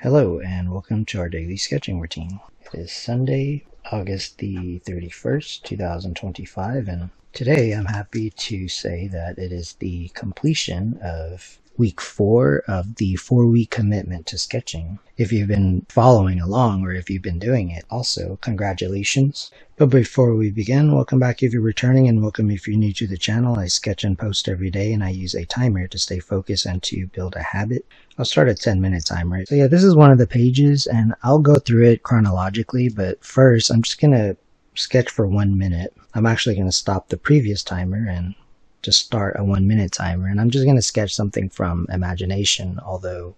Hello and welcome to our daily sketching routine. It is Sunday, August the 31st, 2025, and today I'm happy to say that it is the completion of week 4 of the 4-week commitment to sketching. If you've been following along or if you've been doing it, also congratulations. But before we begin, welcome back if you're returning and welcome if you're new to the channel. I sketch and post every day and I use a timer to stay focused and to build a habit. I'll start a 10-minute timer. So yeah, this is one of the pages and I'll go through it chronologically, but first I'm just going to sketch for 1 minute. I'm actually going to stop the previous timer and just start a 1-minute timer, and I'm just going to sketch something from imagination, although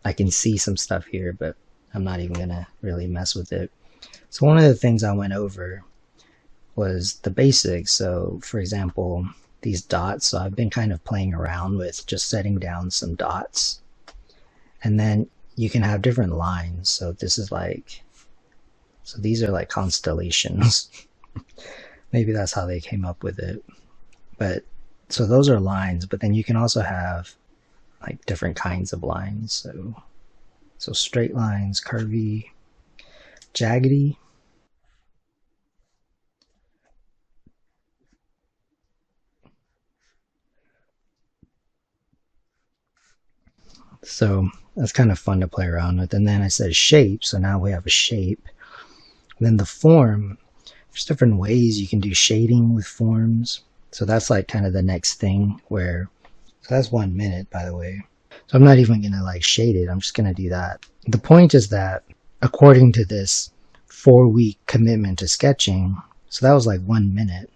I can see some stuff here, but I'm not even going to really mess with it. So one of the things I went over was the basics. So for example, these dots. So I've been kind of playing around with just setting down some dots, and then you can have different lines. So this is like, so these are like constellations. Maybe that's how they came up with it. But so those are lines, but then you can also have like different kinds of lines. So straight lines, curvy, jaggedy. So that's kind of fun to play around with. And then I said shape, so now we have a shape. And then the form, there's different ways you can do shading with forms. So that's like kind of the next thing where, so that's 1 minute, by the way. So I'm not even going to like shade it. I'm just going to do that. The point is that according to this 4-week commitment to sketching, so that was like 1 minute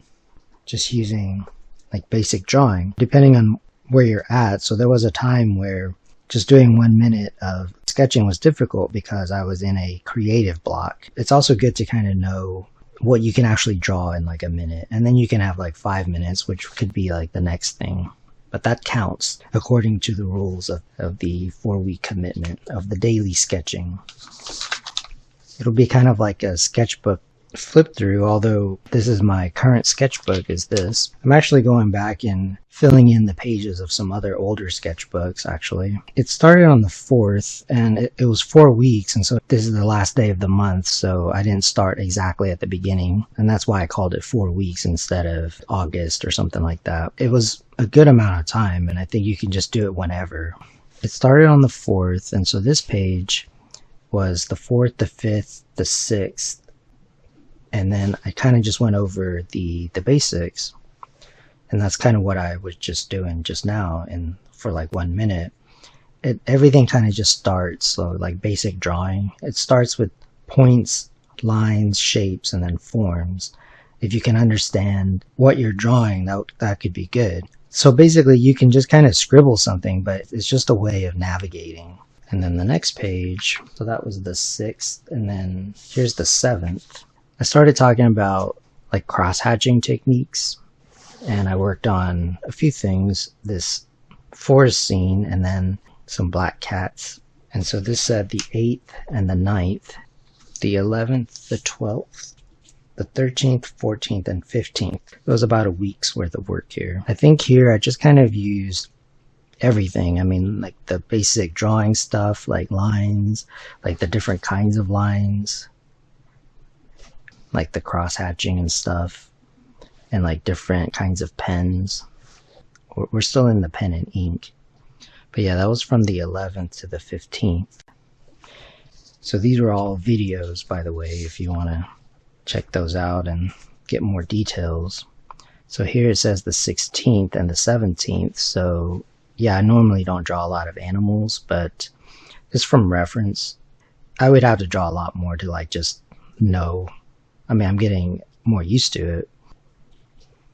just using like basic drawing, depending on where you're at. So there was a time where just doing 1 minute of sketching was difficult because I was in a creative block. It's also good to kind of know what you can actually draw in like a minute, and then you can have like 5 minutes, which could be like the next thing, but that counts according to the rules of the 4-week commitment of the daily sketching. It'll be kind of like a sketchbook flip through, although this is my current sketchbook is this. I'm actually going back and filling in the pages of some other older sketchbooks actually. It started on the 4th and it was 4 weeks, and so this is the last day of the month, so I didn't start exactly at the beginning, and that's why I called it 4 weeks instead of August or something like that. It was a good amount of time, and I think you can just do it whenever. It started on the 4th, and so this page was the 4th, the 5th, the 6th, and then I kind of just went over the basics, and that's kind of what I was just doing just now, and for like 1 minute everything kind of just starts. So like basic drawing, it starts with points, lines, shapes, and then forms. If you can understand what you're drawing, that could be good. So basically you can just kind of scribble something, but it's just a way of navigating. And then the next page, so that was the 6th, and then here's the 7th. I started talking about like cross-hatching techniques, and I worked on a few things, this forest scene and then some black cats. And so this said the 8th and the 9th, the 11th, the 12th, the 13th, 14th, and 15th. It was about a week's worth of work here. I think here I just kind of used everything. I mean, like the basic drawing stuff, like lines, like the different kinds of lines, like the cross-hatching and stuff, and like different kinds of pens. We're still in the pen and ink, but yeah, that was from the 11th to the 15th. So these were all videos, by the way, if you want to check those out and get more details. So here it says the 16th and the 17th. So yeah, I normally don't draw a lot of animals, but just from reference, I would have to draw a lot more to like just know. I mean, I'm getting more used to it.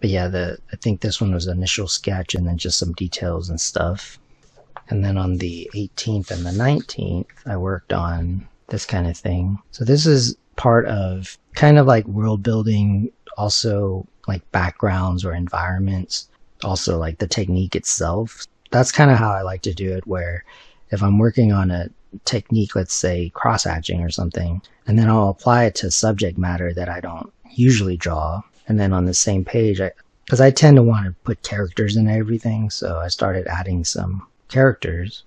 But yeah, I think this one was initial sketch and then just some details and stuff. And then on the 18th and the 19th, I worked on this kind of thing. So this is part of kind of like world building, also like backgrounds or environments, also like the technique itself. That's kind of how I like to do it, where if I'm working on a technique, let's say cross-hatching or something, and then I'll apply it to subject matter that I don't usually draw, and then on the same page, because I tend to want to put characters in everything, so I started adding some characters,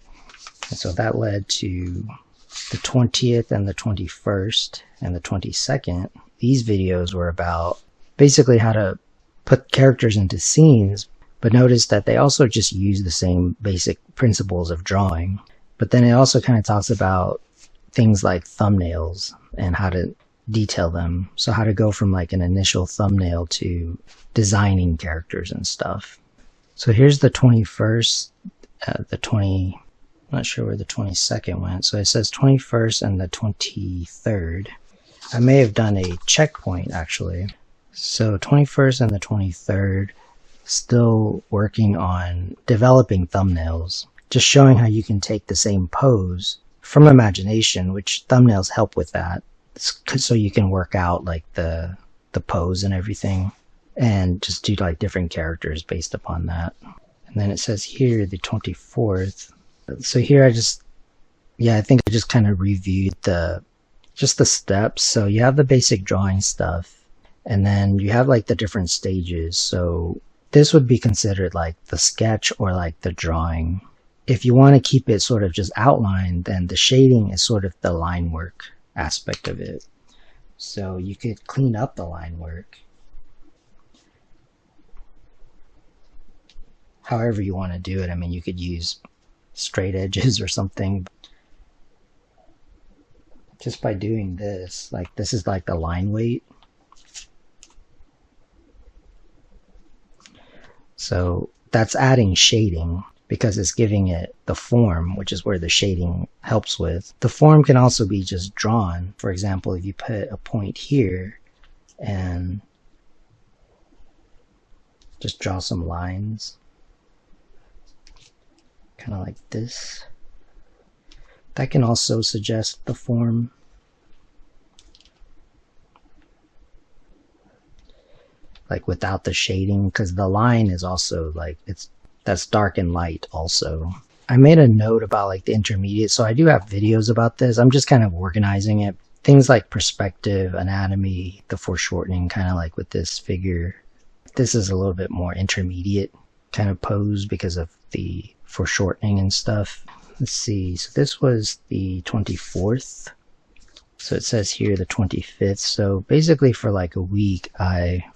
and so that led to the 20th and the 21st and the 22nd, these videos were about basically how to put characters into scenes, but notice that they also just use the same basic principles of drawing. But then it also kind of talks about things like thumbnails and how to detail them. So how to go from like an initial thumbnail to designing characters and stuff. So here's the 21st, I'm not sure where the 22nd went. So it says 21st and the 23rd. I may have done a checkpoint actually. So 21st and the 23rd, still working on developing thumbnails, just showing how you can take the same pose from imagination, which thumbnails help with that. So you can work out like the pose and everything and just do like different characters based upon that. And then it says here the 24th. So here I think I just kind of reviewed the steps. So you have the basic drawing stuff and then you have like the different stages. So this would be considered like the sketch or like the drawing. If you want to keep it sort of just outlined, then the shading is sort of the line work aspect of it. So you could clean up the line work however you want to do it. I mean, you could use straight edges or something. Just by doing this, like this is like the line weight. So that's adding shading because it's giving it the form, which is where the shading helps with. The form can also be just drawn. For example, if you put a point here and just draw some lines, kind of like this, that can also suggest the form. Like without the shading, because the line is also like, that's dark and light also. I made a note about like the intermediate, so I do have videos about this. I'm just kind of organizing it. Things like perspective, anatomy, the foreshortening, kind of like with this figure. This is a little bit more intermediate kind of pose because of the foreshortening and stuff. Let's see, so this was the 24th. So it says here the 25th. So basically for like a week,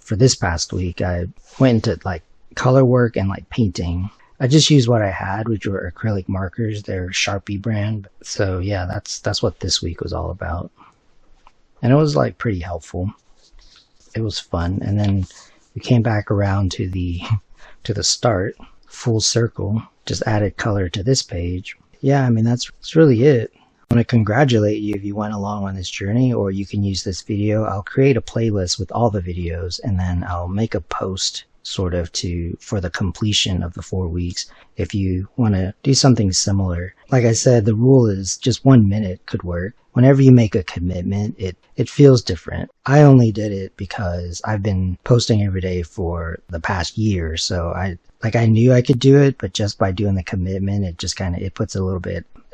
for this past week, I went into like color work and like painting. I just used what I had, which were acrylic markers. They're Sharpie brand. So yeah, that's what this week was all about. And it was like pretty helpful. It was fun. And then we came back around to the start, full circle, just added color to this page. Yeah, I mean, that's really it. I want to congratulate you if you went along on this journey, or you can use this video. I'll create a playlist with all the videos and then I'll make a post sort of for the completion of the 4 weeks. If you want to do something similar, like I said, the rule is just 1 minute could work. Whenever you make a commitment, it feels different. I only did it because I've been posting every day for the past year. So I knew I could do it, but just by doing the commitment, it just kind of, it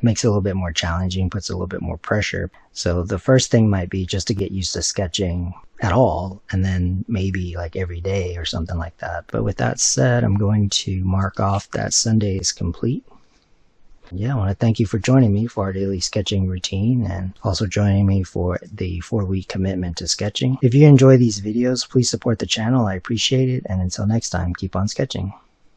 makes it a little bit more challenging, puts a little bit more pressure. So the first thing might be just to get used to sketching at all, and then maybe like every day or something like that. But with that said, I'm going to mark off that Sunday is complete. Yeah, I want to thank you for joining me for our daily sketching routine and also joining me for the 4-week commitment to sketching. If you enjoy these videos, please support the channel. I appreciate it. And until next time, keep on sketching.